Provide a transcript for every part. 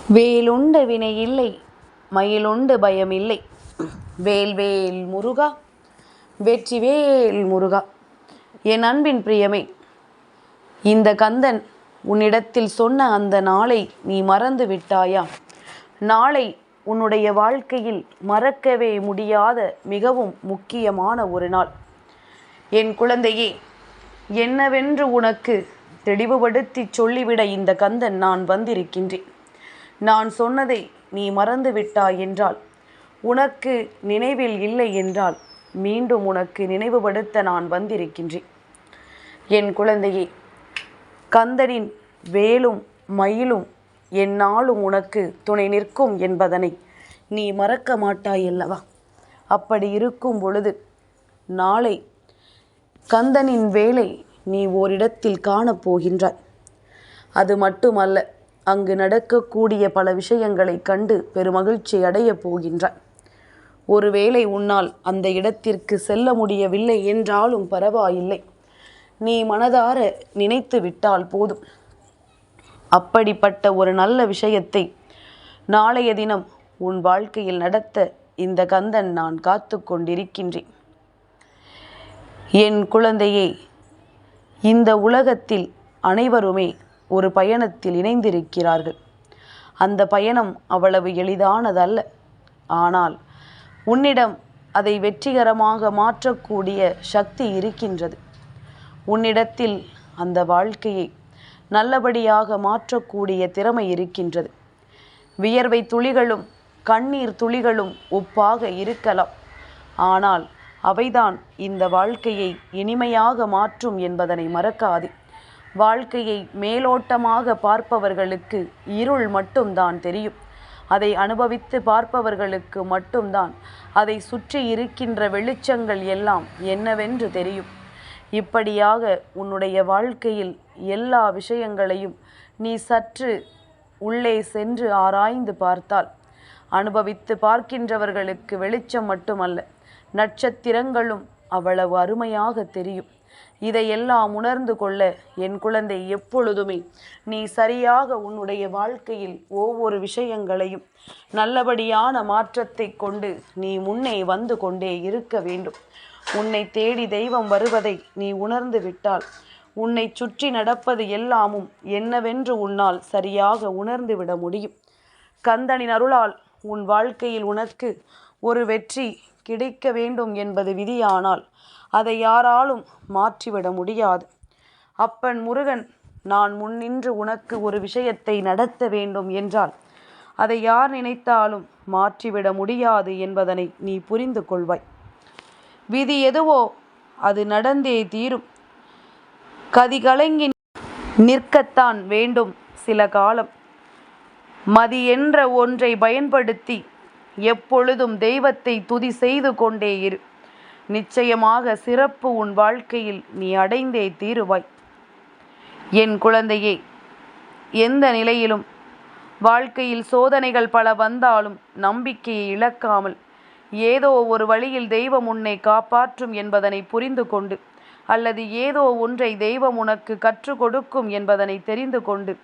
வேலுண்டு வினை இல்லை, மயிலுண்டு பயம் இல்லை. வேல் வேல் முருகா, வெற்றிவேல் முருகா. என் அன்பின் பிரியமே, இந்த கந்தன் உன்னிடத்தில் சொன்ன அந்த நாளை நீ மறந்து விட்டாயா? நாளை உன்னுடைய வாழ்க்கையில் மறக்கவே முடியாத மிகவும் முக்கியமான ஒரு நாள். என் குழந்தையே, என்னவென்று உனக்கு தெளிவுபடுத்தி சொல்லிவிட இந்த கந்தன் நான் வந்திருக்கின்றேன். நான் சொன்னதை நீ மறந்து விட்டாய் என்றால், உனக்கு நினைவில் இல்லை என்றால், மீண்டும் உனக்கு நினைவுபடுத்த நான் வந்திருக்கின்றேன். என் குழந்தையே, கந்தனின் வேலும் மயிலும் எந்நாளும் உனக்கு துணை நிற்கும் என்பதனை நீ மறக்க மாட்டாய் அல்லவா? அப்படி இருக்கும் பொழுது நாளை கந்தனின் வேலை நீ ஓரிடத்தில் காணப்போகின்றாய். அது மட்டுமல்ல, அங்கு நடக்கக்கூடிய பல விஷயங்களை கண்டு பெருமகிழ்ச்சி அடையப் போகின்றாய். ஒருவேளை உன்னால் அந்த இடத்திற்கு செல்ல முடியவில்லை என்றாலும் பரவாயில்லை, நீ மனதார நினைத்து விட்டால் போதும். அப்படிப்பட்ட ஒரு நல்ல விஷயத்தை நாளைய தினம் உன் வாழ்க்கையில் நடத்த இந்த கந்தன் நான் காத்து கொண்டிருக்கின்றேன். என் குழந்தையே, இந்த உலகத்தில் அனைவருமே ஒரு பயணத்தில் இணைந்திருக்கிறார்கள். அந்த பயணம் அவ்வளவு எளிதானதல்ல. ஆனால் உன்னிடம் அதை வெற்றிகரமாக மாற்றக்கூடிய சக்தி இருக்கின்றது. உன்னிடத்தில் அந்த வாழ்க்கையை நல்லபடியாக மாற்றக்கூடிய திறமை இருக்கின்றது. வியர்வை துளிகளும் கண்ணீர் துளிகளும் ஒப்பாக இருக்கலாம், ஆனால் அவைதான் இந்த வாழ்க்கையை இனிமையாக மாற்றும் என்பதனை மறக்காதே. வாழ்க்கையை மேலோட்டமாக பார்ப்பவர்களுக்கு இருள் மட்டும்தான் தெரியும். அதை அனுபவித்து பார்ப்பவர்களுக்கு மட்டும்தான் அதை சுற்றி இருக்கின்ற வெளிச்சங்கள் எல்லாம் என்னவென்று தெரியும். இப்படியாக உன்னுடைய வாழ்க்கையில் எல்லா விஷயங்களையும் நீ சற்று உள்ளே சென்று ஆராய்ந்து பார்த்தால், அனுபவித்து பார்க்கின்றவர்களுக்கு வெளிச்சம் மட்டுமல்ல, நட்சத்திரங்களும் அவ்வளவு அருமையாக தெரியும். இதையெல்லாம் உணர்ந்து கொள்ள என் குழந்தை, எப்பொழுதுமே நீ சரியாக உன்னுடைய வாழ்க்கையில் ஒவ்வொரு விஷயங்களையும் நல்லபடியான மாற்றத்தை கொண்டு நீ முன்னே வந்து கொண்டே இருக்க வேண்டும். உன்னை தேடி தெய்வம் வருவதை நீ உணர்ந்து விட்டால், உன்னை சுற்றி நடப்பது எல்லாமும் என்னவென்று உன்னால் சரியாக உணர்ந்து விட முடியும். கந்தனின் அருளால் உன் வாழ்க்கையில் உனக்கு ஒரு வெற்றி கிடைக்க வேண்டும் என்பது விதியானால் அதை யாராலும் மாற்றிவிட முடியாது. அப்பன் முருகன் நான் முன்னின்று உனக்கு ஒரு விஷயத்தை நடத்த வேண்டும் என்றால் அதை யார் நினைத்தாலும் மாற்றிவிட முடியாது என்பதனை நீ புரிந்து கொள்வாய். விதி எதுவோ அது நடந்தே தீரும். கதிகலங்கி நிற்கத்தான் வேண்டும் சில காலம். மதி என்ற ஒன்றை பயன்படுத்தி எப்பொழுதும் தெய்வத்தை துதி செய்து கொண்டே இரு. நிச்சயமாக சிறப்பு உன் வாழ்க்கையில் நீ அடைந்தே தீருவாய். என் குழந்தையே, எந்த நிலையிலும் வாழ்க்கையில் சோதனைகள் பல வந்தாலும் நம்பிக்கையை இழக்காமல், ஏதோ ஒரு வழியில் தெய்வம் உன்னை காப்பாற்றும் என்பதனை புரிந்து கொண்டு, அல்லது ஏதோ ஒன்றை தெய்வம் உனக்கு கற்றுக் கொடுக்கும் என்பதனை தெரிந்து கொண்டு,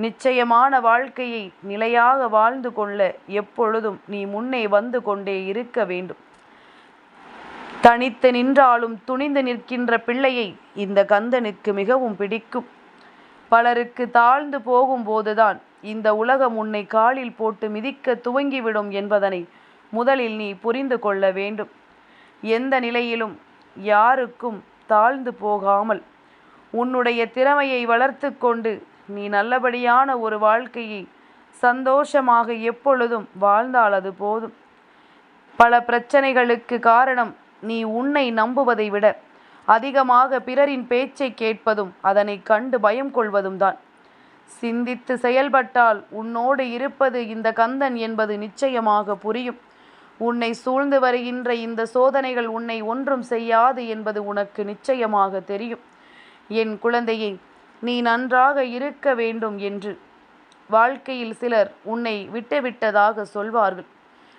நிச்சயமான வாழ்க்கையை நிலையாக வாழ்ந்து கொள்ள எப்பொழுதும் நீ முன்னே வந்து கொண்டே இருக்க வேண்டும். தனித்து நின்றாலும் துணிந்து நிற்கின்ற பிள்ளையை இந்த கந்தனுக்கு மிகவும் பிடிக்கும். பலருக்கு தாழ்ந்து போகும்போதுதான் இந்த உலகம் உன்னை காலில் போட்டு மிதிக்க துவங்கிவிடும் என்பதனை முதலில் நீ புரிந்து கொள்ள வேண்டும். எந்த நிலையிலும் யாருக்கும் தாழ்ந்து போகாமல் உன்னுடைய திறமையை வளர்த்து கொண்டு நீ நல்லபடியான ஒரு வாழ்க்கையை சந்தோஷமாக எப்பொழுதும் வாழ்ந்தால் அது போதும். பல பிரச்சனைகளுக்கு காரணம் நீ உன்னை நம்புவதை விட அதிகமாக பிறரின் பேச்சை கேட்பதும் அதனை கண்டு பயம் கொள்வதும் தான். சிந்தித்து செயல்பட்டால் உன்னோடு இருப்பது இந்த கந்தன் என்பது நிச்சயமாக புரியும். உன்னை சூழ்ந்து வருகின்ற இந்த சோதனைகள் உன்னை ஒன்றும் செய்யாது என்பது உனக்கு நிச்சயமாக தெரியும். என் குழந்தையை, நீ நன்றாக இருக்க வேண்டும் என்று வாழ்க்கையில் சிலர் உன்னை விட்டுவிட்டதாக சொல்வார்கள்.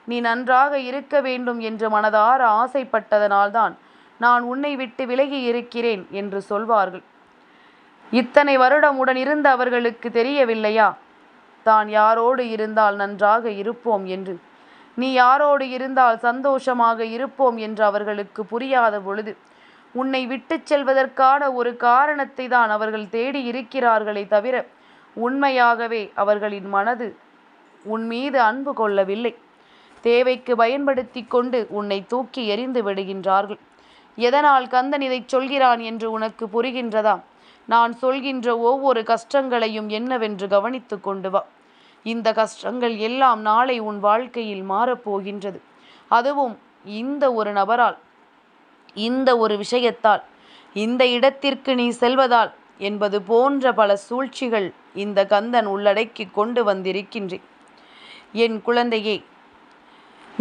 நீ நன்றாக இருக்க வேண்டும் என்று மனதார ஆசைப்பட்டதனால்தான் நான் உன்னை விட்டு விலகி இருக்கிறேன் என்று சொல்வார்கள். இத்தனை வருடம் உடன் இருந்த அவர்களுக்கு தெரியவில்லையா? தான் யாரோடு இருந்தால் நன்றாக இருப்போம் என்று, நீ யாரோடு இருந்தால் சந்தோஷமாக இருப்போம் என்று அவர்களுக்கு புரியாத பொழுது, உன்னை விட்டுச் செல்வதற்கான ஒரு காரணத்தை தான் அவர்கள் தேடி இருக்கிறார்களே தவிர, உண்மையாகவே அவர்களின் மனது உன் மீது அன்பு கொள்ளவில்லை. தேவைக்கு பயன்படுத்தி கொண்டு உன்னை தூக்கி எறிந்து விடுகின்றார்கள். எதனால் கந்தன் இதைச் சொல்கிறான் என்று உனக்கு புரிகின்றதா? நான் சொல்கின்ற ஒவ்வொரு கஷ்டங்களையும் என்னவென்று கவனித்து கொண்டு வா. இந்த கஷ்டங்கள் எல்லாம் நாளை உன் வாழ்க்கையில் மாறப்போகின்றது. அதுவும் இந்த ஒரு நபரால், இந்த ஒரு விஷயத்தால், இந்த இடத்திற்கு நீ செல்வதால் என்பது போன்ற பல சூழ்ச்சிகள் இந்த கந்தன் உள்ளடக்கி கொண்டு வந்திருக்கின்றேன். என் குழந்தையே,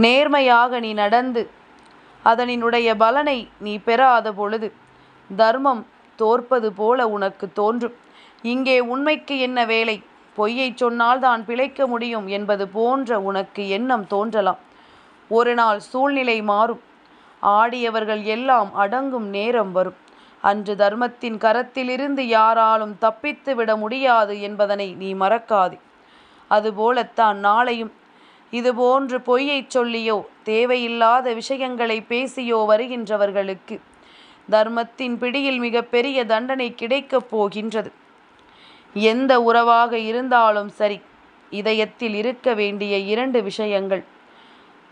நேர்மையாக நீ நடந்து அதனினுடைய பலனை நீ பெறாத பொழுது தர்மம் தோற்பது போல உனக்கு தோன்றும். இங்கே உண்மைக்கு என்ன வேலை, பொய்யை சொன்னால் தான் பிழைக்க முடியும் என்பது போன்ற உனக்கு எண்ணம் தோன்றலாம். ஒரு நாள் சூழ்நிலை மாறும். ஆடியவர்கள் எல்லாம் அடங்கும் நேரம் வரும். அன்று தர்மத்தின் கரத்திலிருந்து யாராலும் தப்பித்து விட முடியாது என்பதனை நீ மறக்காதே. அதுபோலத்தான் நாளையும் இதுபோன்று பொய்யை சொல்லியோ தேவையில்லாத விஷயங்களை பேசியோ வருகின்றவர்களுக்கு தர்மத்தின் பிடியில் மிக பெரிய தண்டனை கிடைக்கப் போகின்றது. எந்த உறவாக இருந்தாலும் சரி, இதயத்தில் இருக்க வேண்டிய 2 விஷயங்கள்.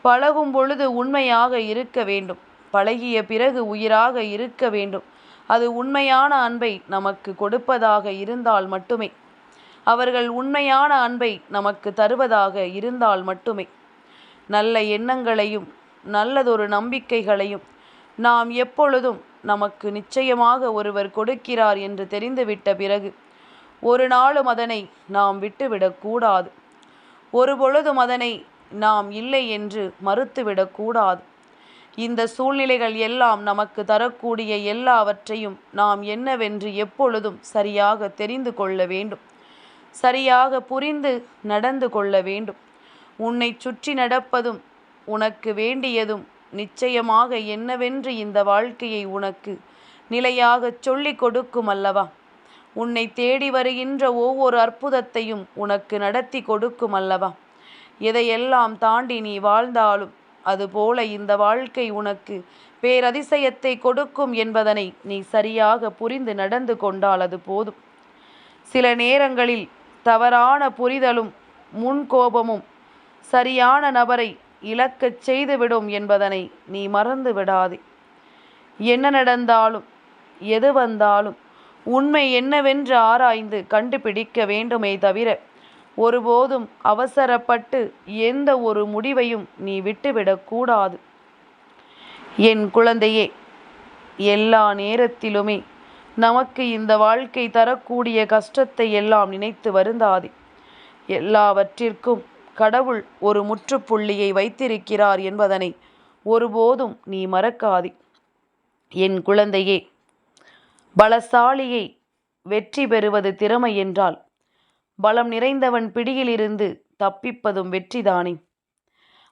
பழகும் பொழுது உண்மையாக இருக்க வேண்டும். பழகிய பிறகு உயிராக இருக்க வேண்டும். அது உண்மையான அன்பை நமக்கு கொடுப்பதாக இருந்தால் மட்டுமே, அவர்கள் உண்மையான அன்பை நமக்கு தருவதாக இருந்தால் மட்டுமே, நல்ல எண்ணங்களையும் நல்லதொரு நம்பிக்கைகளையும் நாம் எப்பொழுதும் நமக்கு நிச்சயமாக ஒருவர் கொடுக்கிறார் என்று தெரிந்துவிட்ட பிறகு ஒரு நாளும் அதனை நாம் விட்டுவிடக்கூடாது. ஒரு பொழுதும் அதனை நாம் இல்லை என்று மறுத்துவிடக்கூடாது. இந்த சூழ்நிலைகள் எல்லாம் நமக்கு தரக்கூடிய எல்லாவற்றையும் நாம் என்னவென்று எப்பொழுதும் சரியாக தெரிந்து கொள்ள வேண்டும். சரியாக புரிந்து நடந்து கொள்ள வேண்டும். உன்னை சுற்றி நடப்பதும் உனக்கு வேண்டியதும் நிச்சயமாக என்னவென்று இந்த வாழ்க்கையை உனக்கு நிலையாக சொல்லிக் கொடுக்கும் அல்லவா? உன்னை தேடி வருகின்ற ஒவ்வொரு அற்புதத்தையும் உனக்கு நடத்தி கொடுக்கும் அல்லவா? எதையெல்லாம் தாண்டி நீ வாழ்ந்தாலும் அதுபோல இந்த வாழ்க்கை உனக்கு பேரதிசயத்தை கொடுக்கும் என்பதனை நீ சரியாக புரிந்து நடந்து கொண்டால் அது போதும். சில நேரங்களில் தவறான புரிதலும் முன்கோபமும் சரியான நபரை இழக்கச் செய்துவிடும் என்பதனை நீ மறந்து விடாதே. என்ன நடந்தாலும் எது வந்தாலும் உண்மை என்னவென்று ஆராய்ந்து கண்டுபிடிக்க வேண்டுமே தவிர ஒருபோதும் அவசரப்பட்டு எந்த ஒரு முடிவையும் நீ விட்டுவிடக்கூடாது. என் குழந்தையே, எல்லா நேரத்திலுமே நமக்கு இந்த வாழ்க்கை தரக்கூடிய கஷ்டத்தை எல்லாம் நினைத்து வருந்தாதே. எல்லாவற்றிற்கும் கடவுள் ஒரு முற்றுப்புள்ளியை வைத்திருக்கிறார் என்பதனை ஒருபோதும் நீ மறக்காதே. என் குழந்தையே, பலசாலியை வெற்றி பெறுவது திறமை என்றால் பலம் நிறைந்தவன் பிடியிலிருந்து தப்பிப்பதும் வெற்றிதானே.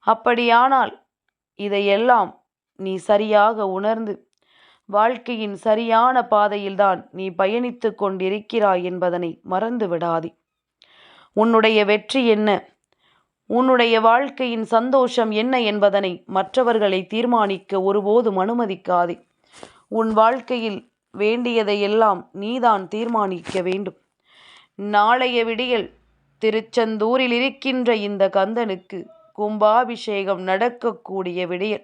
அப்படியானால் இதையெல்லாம் நீ சரியாக உணர்ந்து வாழ்க்கையின் சரியான பாதையில்தான் நீ பயணித்து கொண்டிருக்கிறாய் என்பதனை மறந்து விடாதே. உன்னுடைய வெற்றி என்ன, உன்னுடைய வாழ்க்கையின் சந்தோஷம் என்ன என்பதனை மற்றவர்களை தீர்மானிக்க ஒருபோதும் அனுமதிக்காதே. உன் வாழ்க்கையில் வேண்டியதையெல்லாம் நீதான் தீர்மானிக்க வேண்டும். நாளைய விடியல் திருச்செந்தூரில் இருக்கின்ற இந்த கந்தனுக்கு கும்பாபிஷேகம் நடக்கக்கூடிய விடியல்.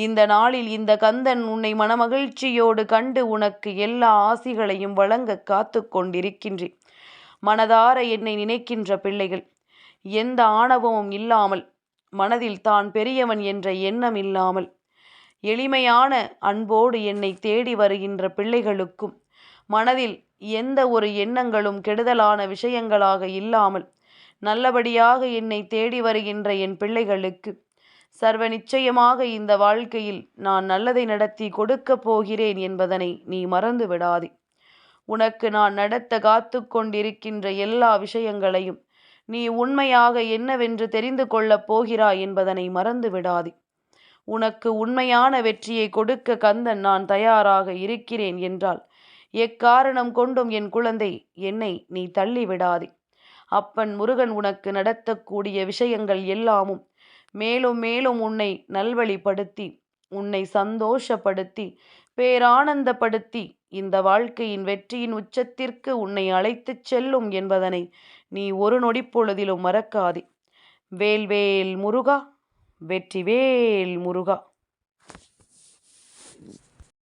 இந்த நாளில் இந்த கந்தன் உன்னை மனமகிழ்ச்சியோடு கண்டு உனக்கு எல்லா ஆசிகளையும் வழங்க காத்து கொண்டிருக்கின்றேன். மனதார என்னை நினைக்கின்ற பிள்ளைகள், எந்த ஆணவமும் இல்லாமல், மனதில் தான் பெரியவன் என்ற எண்ணம் இல்லாமல், எளிமையான அன்போடு என்னை தேடி வருகின்ற பிள்ளைகளுக்கும் மனதில் எந்த ஒரு எண்ணங்களும் கெடுதலான விஷயங்களாக இல்லாமல் நல்லபடியாக என்னை தேடி வருகின்ற என் பிள்ளைகளுக்கு சர்வ நிச்சயமாக இந்த வாழ்க்கையில் நான் நல்லதை நடத்தி கொடுக்கப் போகிறேன் என்பதனை நீ மறந்து விடாதே. உனக்கு நான் நடத்த காத்து கொண்டிருக்கின்ற எல்லா விஷயங்களையும் நீ உண்மையாக என்னவென்று தெரிந்து கொள்ளப் போகிறாய் என்பதனை மறந்து விடாதே. உனக்கு உண்மையான வெற்றியை கொடுக்க கந்தன் நான் தயாராக இருக்கிறேன் என்றால் எக்காரணம் கொண்டும் என் குழந்தை என்னை நீ தள்ளி விடாதே. அப்பன் முருகன் உனக்கு நடத்தக்கூடிய விஷயங்கள் எல்லாமும் மேலும் மேலும் உன்னை நல்வழிப்படுத்தி, உன்னை சந்தோஷப்படுத்தி, பேரானந்தப்படுத்தி இந்த வாழ்க்கையின் வெற்றியின் உச்சத்திற்கு உன்னை அழைத்துச் செல்லும் என்பதனை நீ ஒரு நொடிப்பொழுதிலும் மறக்காதே. வேல்வேல் முருகா, வெற்றிவேல் முருகா.